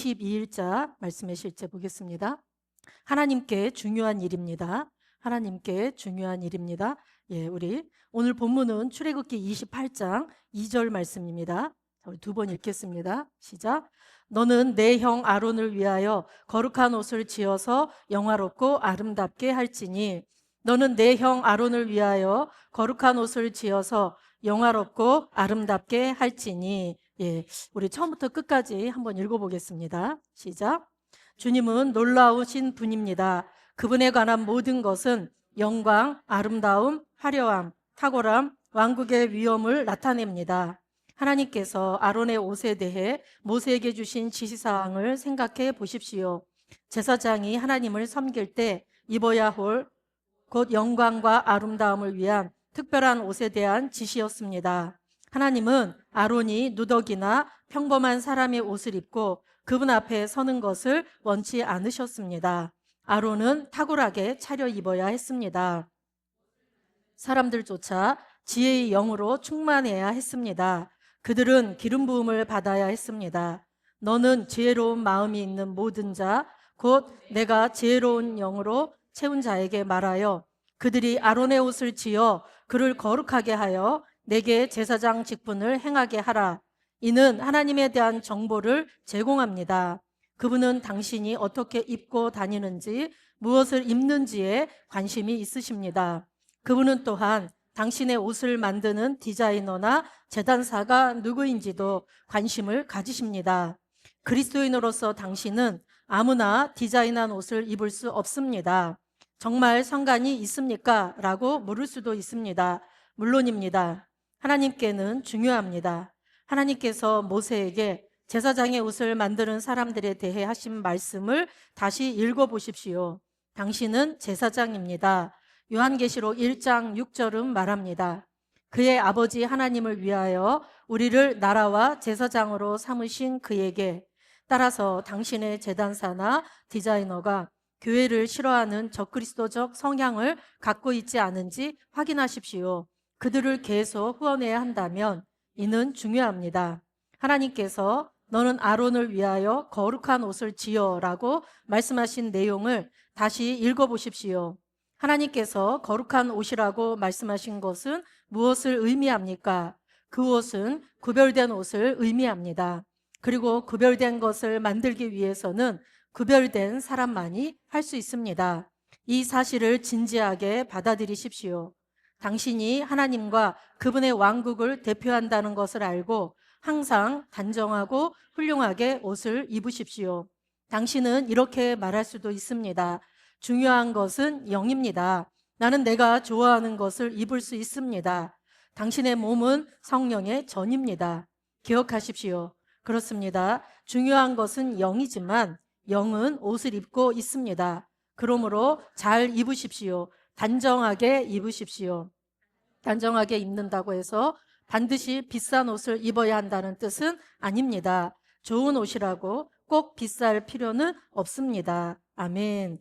22일자 말씀의 실제 보겠습니다. 하나님께 중요한 일입니다. 하나님께 중요한 일입니다. 우리 오늘 본문은 출애굽기 28장 2절 말씀입니다. 우리 두 번 읽겠습니다. 시작. 너는 내 형 아론을 위하여 거룩한 옷을 지어서 영화롭고 아름답게 할지니 너는 내 형 아론을 위하여 거룩한 옷을 지어서 영화롭고 아름답게 할지니. 우리 처음부터 끝까지 한번 읽어보겠습니다. 시작. 주님은 놀라우신 분입니다. 그분에 관한 모든 것은 영광, 아름다움, 화려함, 탁월함, 왕국의 위엄을 나타냅니다. 하나님께서 아론의 옷에 대해 모세에게 주신 지시사항을 생각해 보십시오. 제사장이 하나님을 섬길 때 입어야 할 곧 영광과 아름다움을 위한 특별한 옷에 대한 지시였습니다. 하나님은 아론이 누더기나 평범한 사람의 옷을 입고 그분 앞에 서는 것을 원치 않으셨습니다. 아론은 탁월하게 차려 입어야 했습니다. 사람들조차 지혜의 영으로 충만해야 했습니다. 그들은 기름 부음을 받아야 했습니다. 너는 지혜로운 마음이 있는 모든 자, 곧 내가 지혜로운 영으로 채운 자에게 말하여 그들이 아론의 옷을 지어 그를 거룩하게 하여 내게 제사장 직분을 행하게 하라. 이는 하나님에 대한 정보를 제공합니다. 그분은 당신이 어떻게 입고 다니는지, 무엇을 입는지에 관심이 있으십니다. 그분은 또한 당신의 옷을 만드는 디자이너나 제단사가 누구인지도 관심을 가지십니다. 그리스도인으로서 당신은 아무나 디자인한 옷을 입을 수 없습니다. 정말 상관이 있습니까? 라고 물을 수도 있습니다. 물론입니다. 하나님께는 중요합니다. 하나님께서 모세에게 제사장의 옷을 만드는 사람들에 대해 하신 말씀을 다시 읽어보십시오. 당신은 제사장입니다. 요한계시록 1장 6절은 말합니다. 그의 아버지 하나님을 위하여 우리를 나라와 제사장으로 삼으신 그에게, 따라서 당신의 제단사나 디자이너가 교회를 싫어하는 적그리스도적 성향을 갖고 있지 않은지 확인하십시오. 그들을 계속 후원해야 한다면 이는 중요합니다. 하나님께서 너는 아론을 위하여 거룩한 옷을 지어라고 말씀하신 내용을 다시 읽어보십시오. 하나님께서 거룩한 옷이라고 말씀하신 것은 무엇을 의미합니까? 그 옷은 구별된 옷을 의미합니다. 그리고 구별된 것을 만들기 위해서는 구별된 사람만이 할 수 있습니다. 이 사실을 진지하게 받아들이십시오. 당신이 하나님과 그분의 왕국을 대표한다는 것을 알고 항상 단정하고 훌륭하게 옷을 입으십시오. 당신은 이렇게 말할 수도 있습니다. 중요한 것은 영입니다. 나는 내가 좋아하는 것을 입을 수 있습니다. 당신의 몸은 성령의 전입니다. 기억하십시오. 그렇습니다. 중요한 것은 영이지만 영은 옷을 입고 있습니다. 그러므로 잘 입으십시오. 단정하게 입으십시오. 단정하게 입는다고 해서 반드시 비싼 옷을 입어야 한다는 뜻은 아닙니다. 좋은 옷이라고 꼭 비쌀 필요는 없습니다. 아멘.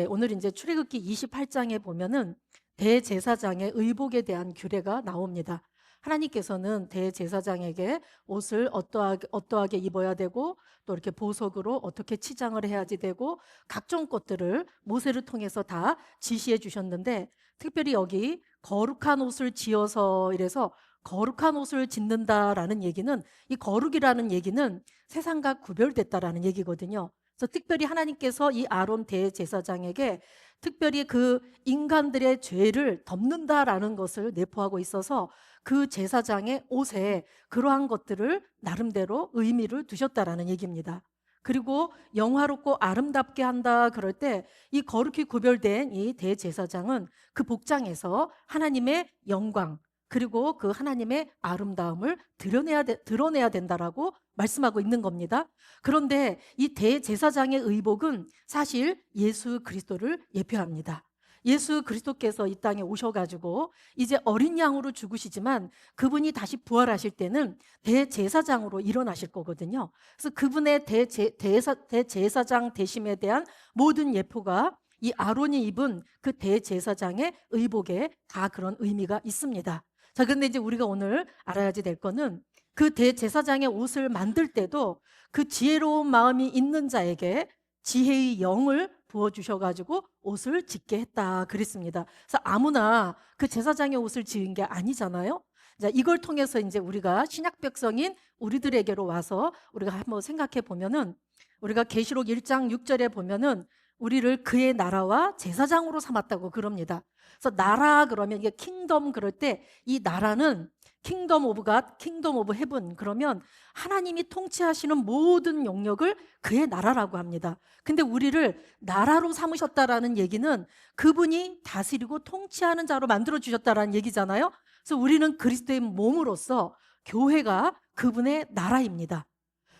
오늘 이제 출애굽기 28장에 보면은 대제사장의 의복에 대한 규례가 나옵니다. 하나님께서는 대제사장에게 옷을 어떠하게 입어야 되고 또 이렇게 보석으로 어떻게 치장을 해야지 되고 각종 것들을 모세를 통해서 다 지시해 주셨는데, 특별히 여기 거룩한 옷을 지어서 이래서 거룩한 옷을 짓는다라는 얘기는, 이 거룩이라는 얘기는 세상과 구별됐다라는 얘기거든요. 그래서 특별히 하나님께서 이 아론 대제사장에게 특별히 그 인간들의 죄를 덮는다라는 것을 내포하고 있어서 그 제사장의 옷에 그러한 것들을 나름대로 의미를 두셨다라는 얘기입니다. 그리고 영화롭고 아름답게 한다 그럴 때 이 거룩히 구별된 이 대제사장은 그 복장에서 하나님의 영광 그리고 그 하나님의 아름다움을 드러내야 된다라고 말씀하고 있는 겁니다. 그런데 이 대제사장의 의복은 사실 예수 그리스도를 예표합니다. 예수 그리스도께서 이 땅에 오셔가지고 이제 어린 양으로 죽으시지만 그분이 다시 부활하실 때는 대제사장으로 일어나실 거거든요. 그래서 그분의 대제사장 되심에 대한 모든 예표가 이 아론이 입은 그 대제사장의 의복에 다 그런 의미가 있습니다. 자, 그런데 이제 우리가 오늘 알아야지 될 거는 그 대제사장의 옷을 만들 때도 그 지혜로운 마음이 있는 자에게 지혜의 영을 부어주셔가지고 옷을 짓게 했다 그랬습니다. 그래서 아무나 그 제사장의 옷을 지은 게 아니잖아요. 자, 이걸 통해서 이제 우리가 신약 백성인 우리들에게로 와서 우리가 한번 생각해 보면은 우리가 계시록 1장 6절에 보면은 우리를 그의 나라와 제사장으로 삼았다고 그럽니다. 그래서 나라 그러면 이게 킹덤 그럴 때 이 나라는 킹덤 오브 갓, 킹덤 오브 헤븐 그러면 하나님이 통치하시는 모든 영역을 그의 나라라고 합니다. 근데 우리를 나라로 삼으셨다라는 얘기는 그분이 다스리고 통치하는 자로 만들어 주셨다라는 얘기잖아요. 그래서 우리는 그리스도의 몸으로서 교회가 그분의 나라입니다.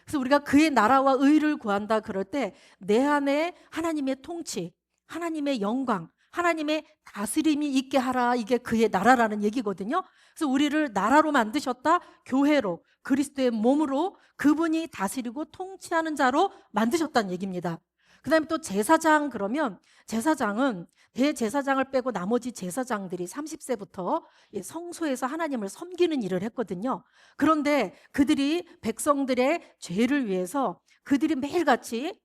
그래서 우리가 그의 나라와 의를 구한다 그럴 때 내 안에 하나님의 통치, 하나님의 영광, 하나님의 다스림이 있게 하라, 이게 그의 나라라는 얘기거든요. 그래서 우리를 나라로 만드셨다, 교회로, 그리스도의 몸으로 그분이 다스리고 통치하는 자로 만드셨다는 얘기입니다. 그 다음에 또 제사장 그러면 제사장은 대제사장을 빼고 나머지 제사장들이 30세부터 성소에서 하나님을 섬기는 일을 했거든요. 그런데 그들이 백성들의 죄를 위해서 그들이 매일같이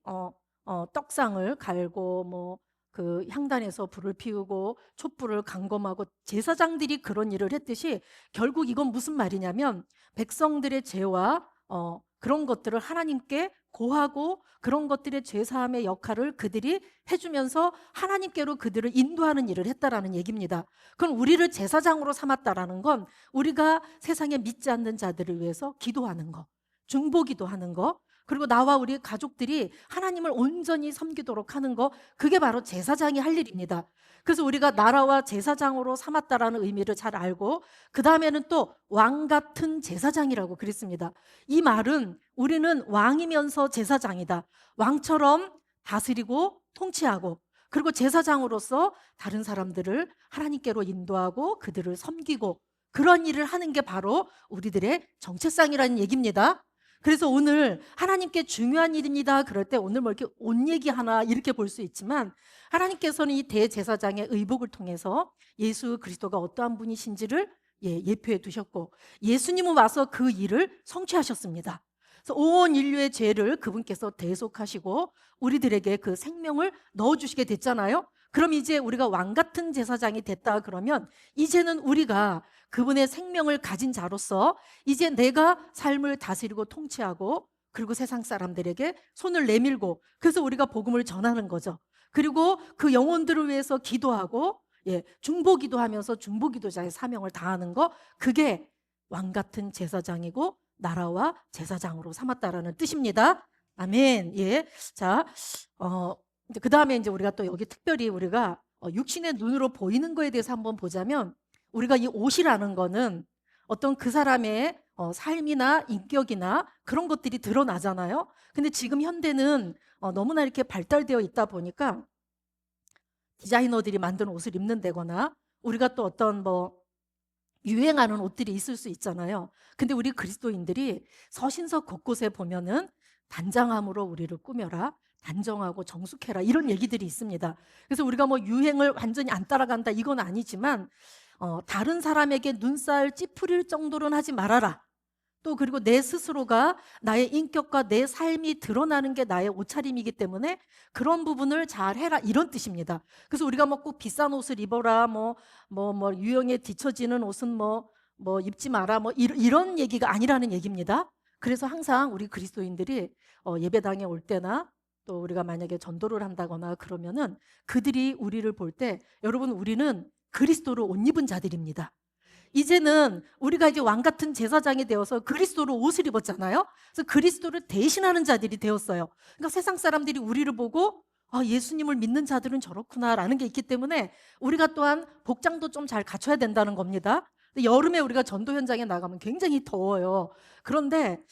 떡상을 갈고 뭐 그 향단에서 불을 피우고 촛불을 감검하고 제사장들이 그런 일을 했듯이 결국 이건 무슨 말이냐면 백성들의 죄와 그런 것들을 하나님께 고하고 그런 것들의 죄사함의 역할을 그들이 해주면서 하나님께로 그들을 인도하는 일을 했다라는 얘기입니다. 그럼 우리를 제사장으로 삼았다라는 건 우리가 세상에 믿지 않는 자들을 위해서 기도하는 거, 중보기도하는 거, 그리고 나와 우리 가족들이 하나님을 온전히 섬기도록 하는 거, 그게 바로 제사장이 할 일입니다. 그래서 우리가 나라와 제사장으로 삼았다라는 의미를 잘 알고 그 다음에는 또 왕 같은 제사장이라고 그랬습니다. 이 말은 우리는 왕이면서 제사장이다. 왕처럼 다스리고 통치하고 그리고 제사장으로서 다른 사람들을 하나님께로 인도하고 그들을 섬기고 그런 일을 하는 게 바로 우리들의 정체성이라는 얘기입니다. 그래서 오늘 하나님께 중요한 일입니다. 그럴 때 오늘 뭐 이렇게 옷 얘기하나 이렇게 볼 수 있지만 하나님께서는 이 대제사장의 의복을 통해서 예수 그리스도가 어떠한 분이신지를 예표해 두셨고 예수님은 와서 그 일을 성취하셨습니다. 그래서 온 인류의 죄를 그분께서 대속하시고 우리들에게 그 생명을 넣어주시게 됐잖아요. 그럼 이제 우리가 왕 같은 제사장이 됐다 그러면 이제는 우리가 그분의 생명을 가진 자로서 이제 내가 삶을 다스리고 통치하고 그리고 세상 사람들에게 손을 내밀고 그래서 우리가 복음을 전하는 거죠. 그리고 그 영혼들을 위해서 기도하고 중보기도 하면서 중보기도자의 사명을 다하는 거, 그게 왕 같은 제사장이고 나라와 제사장으로 삼았다라는 뜻입니다. 아멘. 예. 자, 그 다음에 이제 우리가 또 여기 특별히 우리가 육신의 눈으로 보이는 거에 대해서 한번 보자면 우리가 이 옷이라는 거는 어떤 그 사람의 삶이나 인격이나 그런 것들이 드러나잖아요. 근데 지금 현대는 너무나 이렇게 발달되어 있다 보니까 디자이너들이 만든 옷을 입는 데거나 우리가 또 어떤 뭐 유행하는 옷들이 있을 수 있잖아요. 근데 우리 그리스도인들이 서신서 곳곳에 보면은 단장함으로 우리를 꾸며라, 단정하고 정숙해라, 이런 얘기들이 있습니다. 그래서 우리가 뭐 유행을 완전히 안 따라간다 이건 아니지만 다른 사람에게 눈살 찌푸릴 정도로는 하지 말아라. 또 그리고 내 스스로가 나의 인격과 내 삶이 드러나는 게 나의 옷차림이기 때문에 그런 부분을 잘 해라, 이런 뜻입니다. 그래서 우리가 뭐 꼭 비싼 옷을 입어라, 뭐 유행에 뒤처지는 옷은 뭐 입지 마라, 뭐 이런 얘기가 아니라는 얘기입니다. 그래서 항상 우리 그리스도인들이 예배당에 올 때나 또 우리가 만약에 전도를 한다거나 그러면은 그들이 우리를 볼 때 여러분 우리는 그리스도로 옷 입은 자들입니다. 이제는 우리가 이제 왕 같은 제사장이 되어서 그리스도로 옷을 입었잖아요. 그래서 그리스도를 대신하는 자들이 되었어요. 그러니까 세상 사람들이 우리를 보고 예수님을 믿는 자들은 저렇구나라는 게 있기 때문에 우리가 또한 복장도 좀 잘 갖춰야 된다는 겁니다. 여름에 우리가 전도 현장에 나가면 굉장히 더워요. 그런데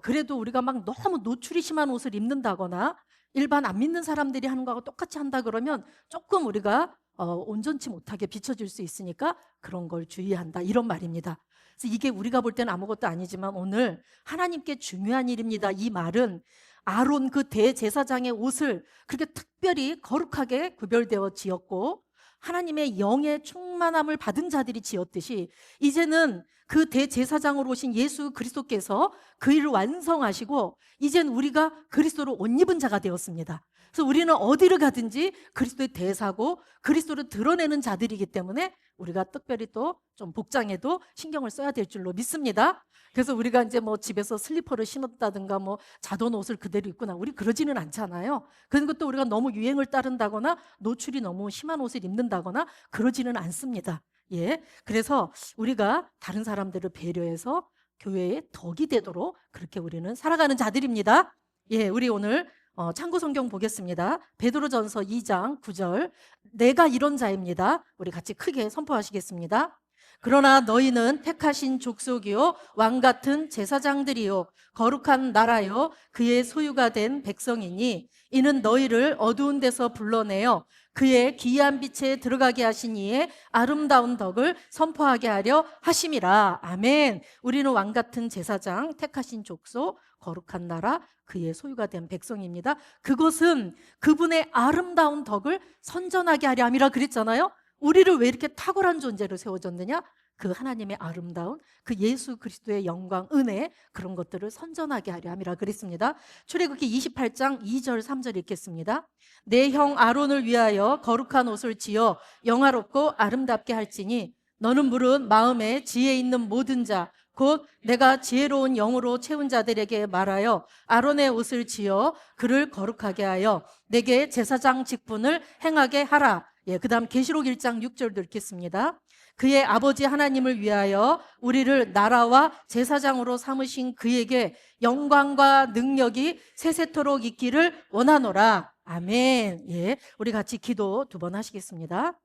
그래도 우리가 막 너무 노출이 심한 옷을 입는다거나 일반 안 믿는 사람들이 하는 거하고 똑같이 한다 그러면 조금 우리가 온전치 못하게 비춰질 수 있으니까 그런 걸 주의한다, 이런 말입니다. 그래서 이게 우리가 볼 때는 아무것도 아니지만 오늘 하나님께 중요한 일입니다. 이 말은 아론 그 대제사장의 옷을 그렇게 특별히 거룩하게 구별되어 지었고 하나님의 영의 충만함을 받은 자들이 지었듯이 이제는 그 대제사장으로 오신 예수 그리스도께서 그 일을 완성하시고 이젠 우리가 그리스도로 옷 입은 자가 되었습니다. 그래서 우리는 어디를 가든지 그리스도의 대사고 그리스도를 드러내는 자들이기 때문에 우리가 특별히 또 좀 복장에도 신경을 써야 될 줄로 믿습니다. 그래서 우리가 이제 뭐 집에서 슬리퍼를 신었다든가 뭐 자던 옷을 그대로 입거나 우리 그러지는 않잖아요. 그런 것도 우리가 너무 유행을 따른다거나 노출이 너무 심한 옷을 입는다거나 그러지는 않습니다. 예. 그래서 우리가 다른 사람들을 배려해서 교회의 덕이 되도록 그렇게 우리는 살아가는 자들입니다. 예, 우리 오늘 참고 성경 보겠습니다. 베드로전서 2장 9절. 내가 이런 자입니다. 우리 같이 크게 선포하시겠습니다. 그러나 너희는 택하신 족속이요 왕 같은 제사장들이요 거룩한 나라요 그의 소유가 된 백성이니 이는 너희를 어두운 데서 불러내어 그의 기이한 빛에 들어가게 하신 이의 아름다운 덕을 선포하게 하려 하심이라. 아멘. 우리는 왕 같은 제사장, 택하신 족속, 거룩한 나라, 그의 소유가 된 백성입니다. 그것은 그분의 아름다운 덕을 선전하게 하려 함이라 그랬잖아요. 우리를 왜 이렇게 탁월한 존재로 세워졌느냐? 그 하나님의 아름다운 그 예수 그리스도의 영광, 은혜 그런 것들을 선전하게 하려 함이라 그랬습니다. 출애굽기 28장 2절 3절 읽겠습니다. 내 형 아론을 위하여 거룩한 옷을 지어 영화롭고 아름답게 할지니 너는 물은 마음에 지혜 있는 모든 자 곧 내가 지혜로운 영으로 채운 자들에게 말하여 아론의 옷을 지어 그를 거룩하게 하여 내게 제사장 직분을 행하게 하라. 예, 그 다음 계시록 1장 6절도 읽겠습니다. 그의 아버지 하나님을 위하여 우리를 나라와 제사장으로 삼으신 그에게 영광과 능력이 세세토록 있기를 원하노라. 아멘. 예, 우리 같이 기도 2번 하시겠습니다.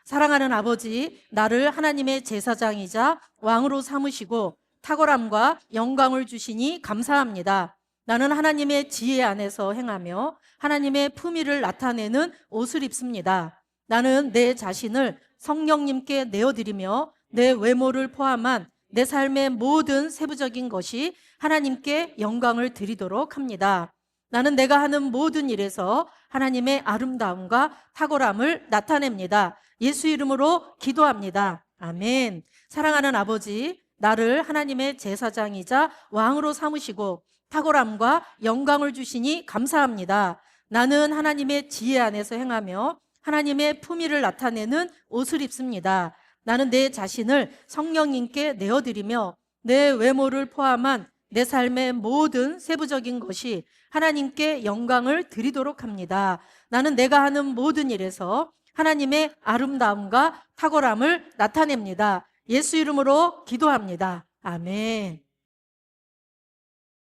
사랑하는 아버지, 나를 하나님의 제사장이자 왕으로 삼으시고 탁월함과 영광을 주시니 감사합니다. 나는 하나님의 지혜 안에서 행하며 하나님의 품위를 나타내는 옷을 입습니다. 나는 내 자신을 성령님께 내어드리며 내 외모를 포함한 내 삶의 모든 세부적인 것이 하나님께 영광을 드리도록 합니다. 나는 내가 하는 모든 일에서 하나님의 아름다움과 탁월함을 나타냅니다. 예수 이름으로 기도합니다. 아멘. 사랑하는 아버지, 나를 하나님의 제사장이자 왕으로 삼으시고 탁월함과 영광을 주시니 감사합니다. 나는 하나님의 지혜 안에서 행하며 하나님의 품위를 나타내는 옷을 입습니다. 나는 내 자신을 성령님께 내어드리며 내 외모를 포함한 내 삶의 모든 세부적인 것이 하나님께 영광을 드리도록 합니다. 나는 내가 하는 모든 일에서 하나님의 아름다움과 탁월함을 나타냅니다. 예수 이름으로 기도합니다. 아멘.